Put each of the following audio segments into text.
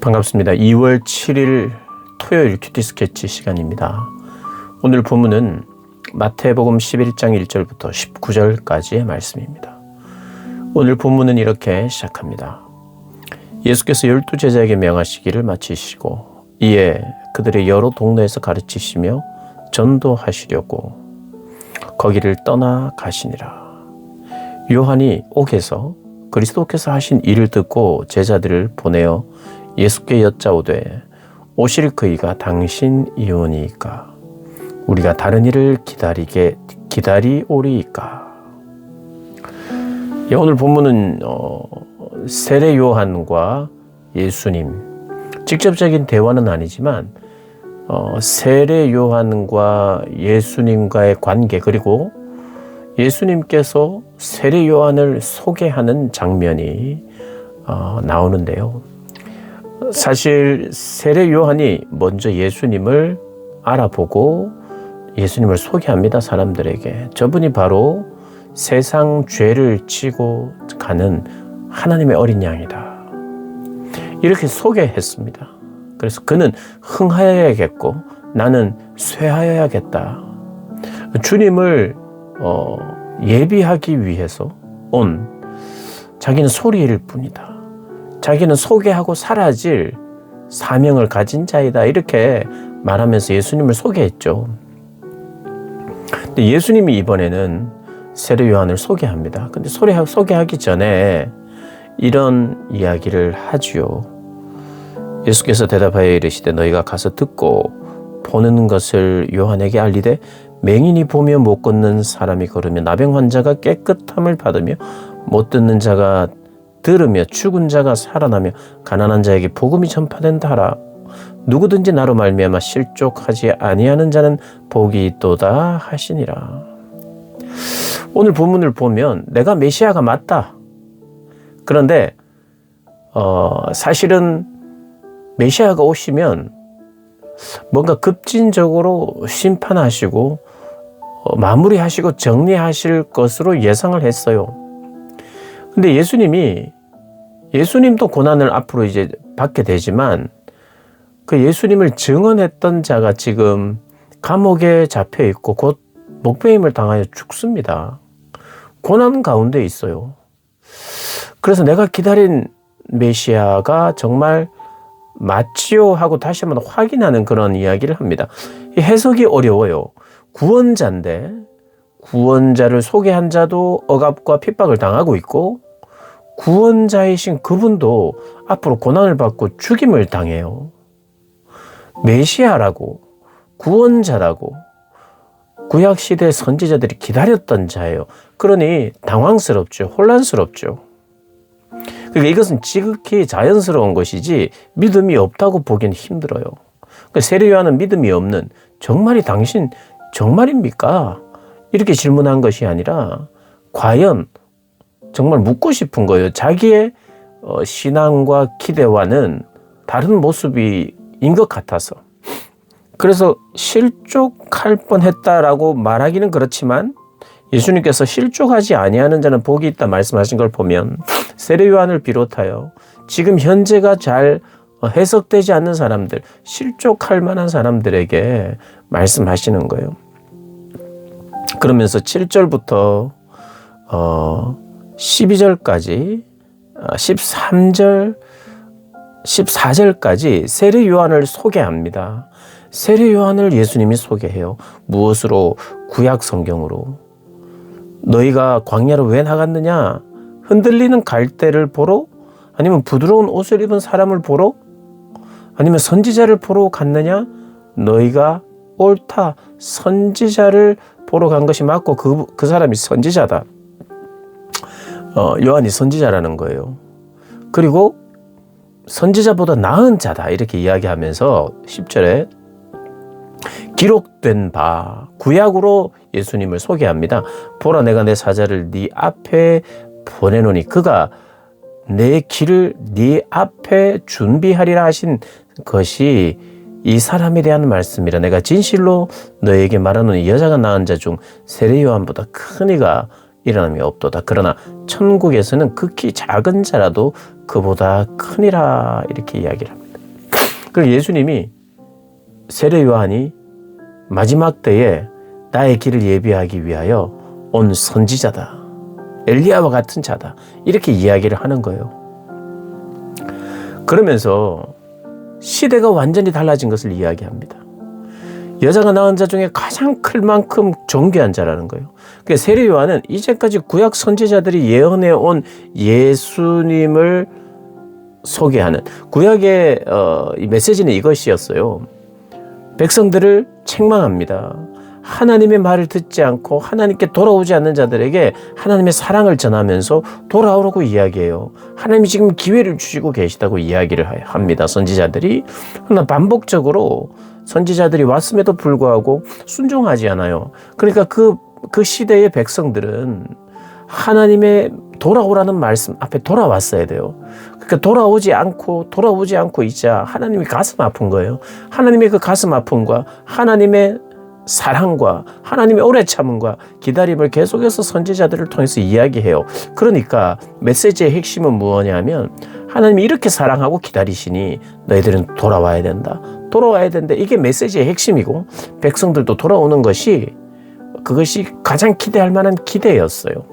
반갑습니다. 2월 7일 토요일 큐티 스케치 시간입니다. 오늘 본문은 마태복음 11장 1절부터 19절까지의 말씀입니다. 오늘 본문은 이렇게 시작합니다. 예수께서 12제자에게 명하시기를 마치시고 이에 그들의 여러 동네에서 가르치시며 전도하시려고 거기를 떠나 가시니라. 요한이 옥에서 그리스도께서 하신 일을 듣고 제자들을 보내어 예수께 여짜오되 오실 그이가 당신이오니이까 우리가 다른 일을 기다리오리이까. 오늘 본문은 세례 요한과 예수님, 직접적인 대화는 아니지만 세례 요한과 예수님과의 관계, 그리고 예수님께서 세례 요한을 소개하는 장면이 나오는데요. 사실 세례 요한이 먼저 예수님을 알아보고 예수님을 소개합니다. 사람들에게. 저분이 바로 세상 죄를 지고 가는 하나님의 어린 양이다, 이렇게 소개했습니다. 그래서 그는 흥하여야겠고 나는 쇠하여야겠다. 주님을 예비하기 위해서 온, 자기는 소리일 뿐이다, 자기는 소개하고 사라질 사명을 가진 자이다, 이렇게 말하면서 예수님을 소개했죠. 근데 예수님이 이번에는 세례 요한을 소개합니다. 근데 소개하기 전에 이런 이야기를 하지요. 예수께서 대답하여 이르시되 너희가 가서 듣고 보는 것을 요한에게 알리되 맹인이 보며 못 걷는 사람이 걸으며 나병 환자가 깨끗함을 받으며 못 듣는 자가 들으며 죽은 자가 살아나며 가난한 자에게 복음이 전파된다 하라. 누구든지 나로 말미암아 실족하지 아니하는 자는 복이 있도다 하시니라. 오늘 본문을 보면 내가 메시아가 맞다. 그런데 사실은 메시아가 오시면 뭔가 급진적으로 심판하시고 마무리하시고 정리하실 것으로 예상을 했어요. 근데 예수님도 고난을 앞으로 이제 받게 되지만 그 예수님을 증언했던 자가 지금 감옥에 잡혀 있고 곧 목배임을 당하여 죽습니다. 고난 가운데 있어요. 그래서 내가 기다린 메시아가 정말 맞지요 하고 다시 한번 확인하는 그런 이야기를 합니다. 해석이 어려워요. 구원자인데 구원자를 소개한 자도 억압과 핍박을 당하고 있고 구원자이신 그분도 앞으로 고난을 받고 죽임을 당해요. 메시아라고, 구원자라고 구약시대 선지자들이 기다렸던 자예요. 그러니 당황스럽죠. 혼란스럽죠. 그러니까 이것은 지극히 자연스러운 것이지 믿음이 없다고 보기는 힘들어요. 그러니까 세례 요한은 믿음이 없는, 정말이 당신 정말입니까? 이렇게 질문한 것이 아니라 과연 정말 묻고 싶은 거예요. 자기의 신앙과 기대와는 다른 모습인 것 같아서. 그래서 실족할 뻔했다라고 말하기는 그렇지만 예수님께서 실족하지 아니하는 자는 복이 있다 말씀하신 걸 보면 세례 요한을 비롯하여 지금 현재가 잘 해석되지 않는 사람들, 실족할 만한 사람들에게 말씀하시는 거예요. 그러면서 7절부터 12절까지 13절 14절까지 세례 요한을 소개합니다. 세례 요한을 예수님이 소개해요. 무엇으로? 구약 성경으로. 너희가 광야로 왜 나갔느냐? 흔들리는 갈대를 보러? 아니면 부드러운 옷을 입은 사람을 보러? 아니면 선지자를 보러 갔느냐? 너희가 옳다. 선지자를 보러 간 것이 맞고 그 사람이 선지자다. 요한이 선지자라는 거예요. 그리고 선지자보다 나은 자다, 이렇게 이야기하면서 10절에 기록된 바 구약으로 예수님을 소개합니다. 보라, 내가 내 사자를 네 앞에 보내노니 그가 내 길을 네 앞에 준비하리라 하신 것이 이 사람에 대한 말씀이라. 내가 진실로 너에게 말하노니 여자가 낳은 자 중 세례 요한보다 큰 이가 일어남이 없도다. 그러나 천국에서는 극히 작은 자라도 그보다 크니라, 이렇게 이야기를 합니다. 그리고 예수님이 세례 요한이 마지막 때에 나의 길을 예비하기 위하여 온 선지자다. 엘리야와 같은 자다. 이렇게 이야기를 하는 거예요. 그러면서 시대가 완전히 달라진 것을 이야기합니다. 여자가 낳은 자 중에 가장 클 만큼 존귀한 자라는 거예요. 그러니까 세례 요한은 이제까지 구약 선지자들이 예언해 온 예수님을 소개하는 구약의 이 메시지는 이것이었어요. 백성들을 책망합니다. 하나님의 말을 듣지 않고 하나님께 돌아오지 않는 자들에게 하나님의 사랑을 전하면서 돌아오라고 이야기해요. 하나님이 지금 기회를 주시고 계시다고 이야기를 합니다. 선지자들이. 그러나 반복적으로 선지자들이 왔음에도 불구하고 순종하지 않아요. 그러니까 그 시대의 백성들은 하나님의 돌아오라는 말씀 앞에 돌아왔어야 돼요. 그러니까 돌아오지 않고 있자 하나님이 가슴 아픈 거예요. 하나님의 그 가슴 아픔과 하나님의 사랑과 하나님의 오래 참음과 기다림을 계속해서 선지자들을 통해서 이야기해요. 그러니까 메시지의 핵심은 무엇이냐면 하나님이 이렇게 사랑하고 기다리시니 너희들은 돌아와야 된다. 돌아와야 된다. 이게 메시지의 핵심이고 백성들도 돌아오는 그것이 가장 기대할 만한 기대였어요.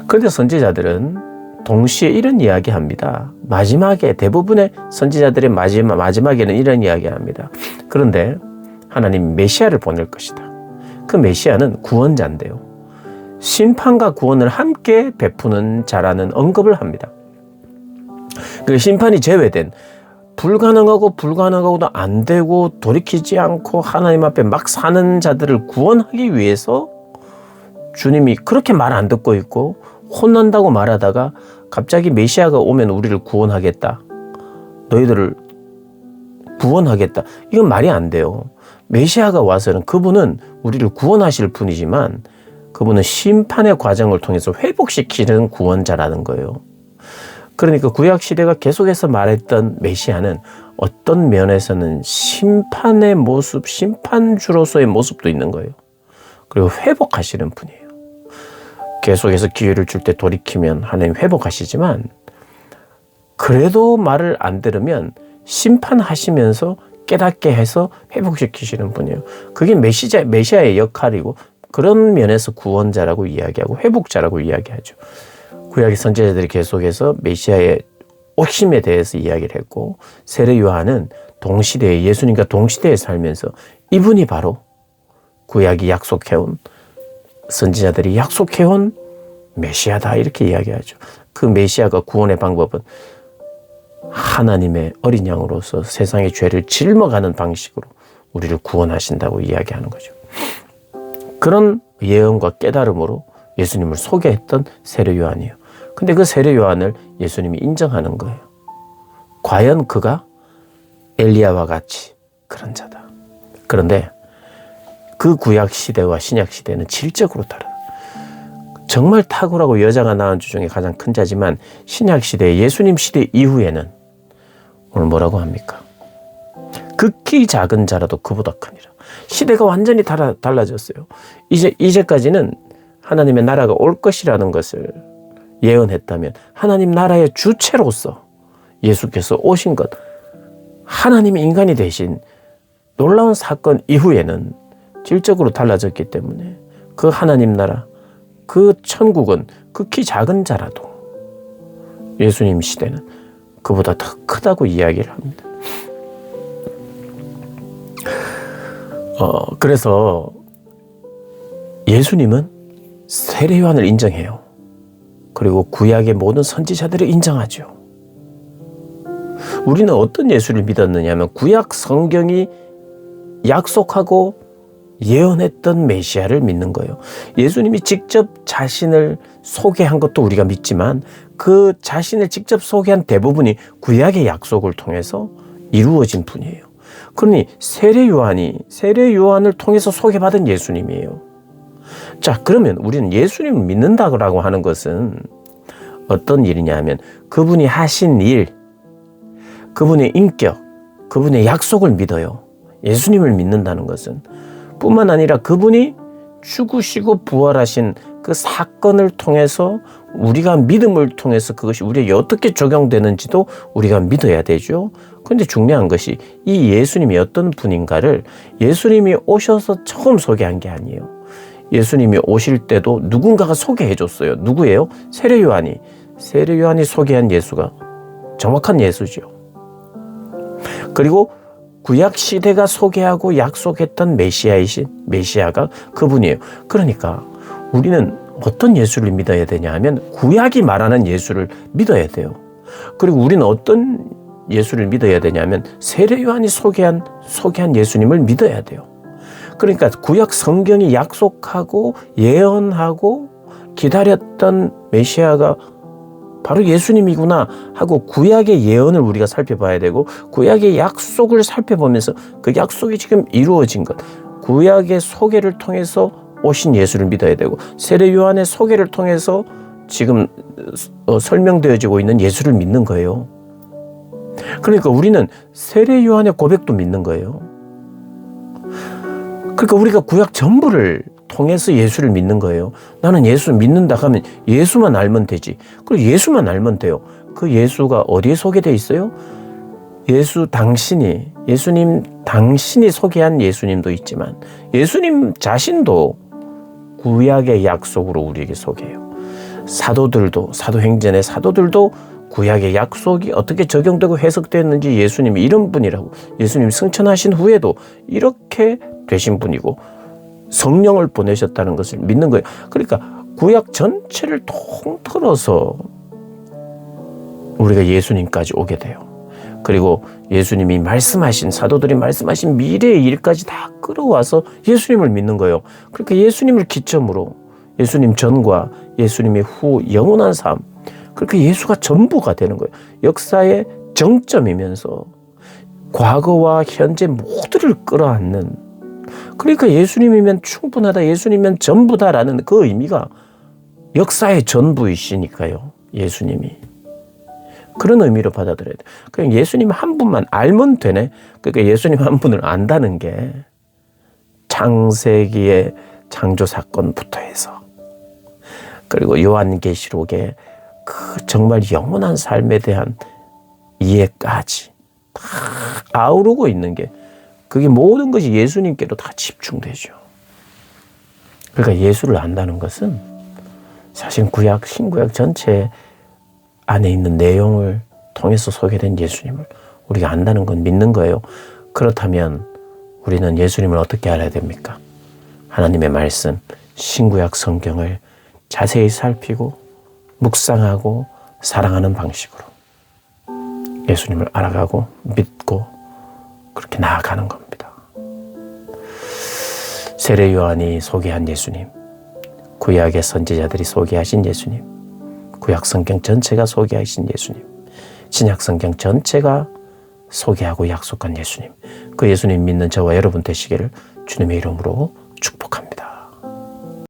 그런데 선지자들은 동시에 이런 이야기합니다. 마지막에 대부분의 선지자들의 마지막에는 이런 이야기합니다. 그런데 하나님 메시아를 보낼 것이다. 그 메시아는 구원자인데요. 심판과 구원을 함께 베푸는 자라는 언급을 합니다. 그 심판이 제외된 불가능하고도 안 되고 돌이키지 않고 하나님 앞에 막 사는 자들을 구원하기 위해서 주님이 그렇게 말 안 듣고 있고 혼난다고 말하다가 갑자기 메시아가 오면 우리를 구원하겠다. 너희들을 구원하겠다. 이건 말이 안 돼요. 메시아가 와서는 그분은 우리를 구원하실 분이지만 그분은 심판의 과정을 통해서 회복시키는 구원자라는 거예요. 그러니까 구약시대가 계속해서 말했던 메시아는 어떤 면에서는 심판의 모습, 심판주로서의 모습도 있는 거예요. 그리고 회복하시는 분이에요. 계속해서 기회를 줄 때 돌이키면 하나님 회복하시지만 그래도 말을 안 들으면 심판하시면서 깨닫게 해서 회복시키시는 분이에요. 그게 메시아의 역할이고 그런 면에서 구원자라고 이야기하고 회복자라고 이야기하죠. 구약의 선지자들이 계속해서 메시아의 오심에 대해서 이야기를 했고 세례 요한은 동시대에 예수님과 동시대에 살면서 이분이 바로 구약이 약속해온 선지자들이 약속해온 메시아다 이렇게 이야기하죠. 그 메시아가 구원의 방법은 하나님의 어린 양으로서 세상의 죄를 짊어가는 방식으로 우리를 구원하신다고 이야기하는 거죠. 그런 예언과 깨달음으로 예수님을 소개했던 세례 요한이에요. 근데 그 세례 요한을 예수님이 인정하는 거예요. 과연 그가 엘리야와 같이 그런 자다. 그런데 그 구약 시대와 신약 시대는 질적으로 다르다. 정말 탁월하고 여자가 낳은 주 중에 가장 큰 자지만 신약 시대, 예수님 시대 이후에는 오늘 뭐라고 합니까? 극히 작은 자라도 그보다 크니라. 시대가 완전히 달라졌어요. 이제까지는 하나님의 나라가 올 것이라는 것을 예언했다면 하나님 나라의 주체로서 예수께서 오신 것, 하나님이 인간이 되신 놀라운 사건 이후에는 질적으로 달라졌기 때문에 그 하나님 나라, 그 천국은 극히 작은 자라도 예수님 시대는 그보다 더 크다고 이야기를 합니다. 그래서 예수님은 세례 요한을 인정해요. 그리고 구약의 모든 선지자들을 인정하죠. 우리는 어떤 예수를 믿었느냐면 구약 성경이 약속하고 예언했던 메시아를 믿는 거예요. 예수님이 직접 자신을 소개한 것도 우리가 믿지만 그 자신을 직접 소개한 대부분이 구약의 약속을 통해서 이루어진 분이에요. 그러니 세례 요한을 통해서 소개받은 예수님이에요. 자, 그러면 우리는 예수님을 믿는다고 하는 것은 어떤 일이냐면 그분이 하신 일, 그분의 인격, 그분의 약속을 믿어요. 예수님을 믿는다는 것은 뿐만 아니라 그분이 죽으시고 부활하신 그 사건을 통해서 우리가 믿음을 통해서 그것이 우리에게 어떻게 적용되는지도 우리가 믿어야 되죠. 그런데 중요한 것이 이 예수님이 어떤 분인가를 예수님이 오셔서 처음 소개한 게 아니에요. 예수님이 오실 때도 누군가가 소개해 줬어요. 누구예요? 세례 요한이. 세례 요한이 소개한 예수가 정확한 예수죠. 그리고 구약 시대가 소개하고 약속했던 메시아가 그분이에요. 그러니까 우리는 어떤 예수를 믿어야 되냐 하면 구약이 말하는 예수를 믿어야 돼요. 그리고 우리는 어떤 예수를 믿어야 되냐면 세례 요한이 소개한 예수님을 믿어야 돼요. 그러니까 구약 성경이 약속하고 예언하고 기다렸던 메시아가 바로 예수님이구나 하고 구약의 예언을 우리가 살펴봐야 되고 구약의 약속을 살펴보면서 그 약속이 지금 이루어진 것, 구약의 소개를 통해서 오신 예수를 믿어야 되고 세례 요한의 소개를 통해서 지금 설명되어지고 있는 예수를 믿는 거예요. 그러니까 우리는 세례 요한의 고백도 믿는 거예요. 그러니까 우리가 구약 전부를 통해서 예수를 믿는 거예요. 나는 예수 믿는다 하면 예수만 알면 되지. 그리고 예수만 알면 돼요. 그 예수가 어디에 소개되어 있어요? 예수님 당신이 소개한 예수님도 있지만 예수님 자신도 구약의 약속으로 우리에게 소개해요. 사도행전의 사도들도 구약의 약속이 어떻게 적용되고 해석되었는지 예수님이 이런 분이라고, 예수님이 승천하신 후에도 이렇게 되신 분이고 성령을 보내셨다는 것을 믿는 거예요. 그러니까 구약 전체를 통틀어서 우리가 예수님까지 오게 돼요. 그리고 예수님이 말씀하신, 사도들이 말씀하신 미래의 일까지 다 끌어와서 예수님을 믿는 거예요. 그러니까 예수님을 기점으로 예수님 전과 예수님의 후 영원한 삶, 그렇게 예수가 전부가 되는 거예요. 역사의 정점이면서 과거와 현재 모두를 끌어안는, 그러니까 예수님이면 충분하다, 예수님이면 전부다라는 그 의미가 역사의 전부이시니까요. 예수님이. 그런 의미로 받아들여야 돼요. 그냥 예수님 한 분만 알면 되네. 그러니까 예수님 한 분을 안다는 게 창세기의 창조 사건부터 해서 그리고 요한계시록의 그 정말 영원한 삶에 대한 이해까지 다 아우르고 있는 게, 그게 모든 것이 예수님께로 다 집중되죠. 그러니까 예수를 안다는 것은 사실 구약, 신구약 전체 안에 있는 내용을 통해서 소개된 예수님을 우리가 안다는 건 믿는 거예요. 그렇다면 우리는 예수님을 어떻게 알아야 됩니까? 하나님의 말씀, 신구약 성경을 자세히 살피고 묵상하고 사랑하는 방식으로 예수님을 알아가고 믿고 그렇게 나아가는 겁니다. 세례 요한이 소개한 예수님, 구약의 선지자들이 소개하신 예수님, 구약 성경 전체가 소개하신 예수님, 신약 성경 전체가 소개하고 약속한 예수님, 그 예수님 믿는 저와 여러분 되시기를 주님의 이름으로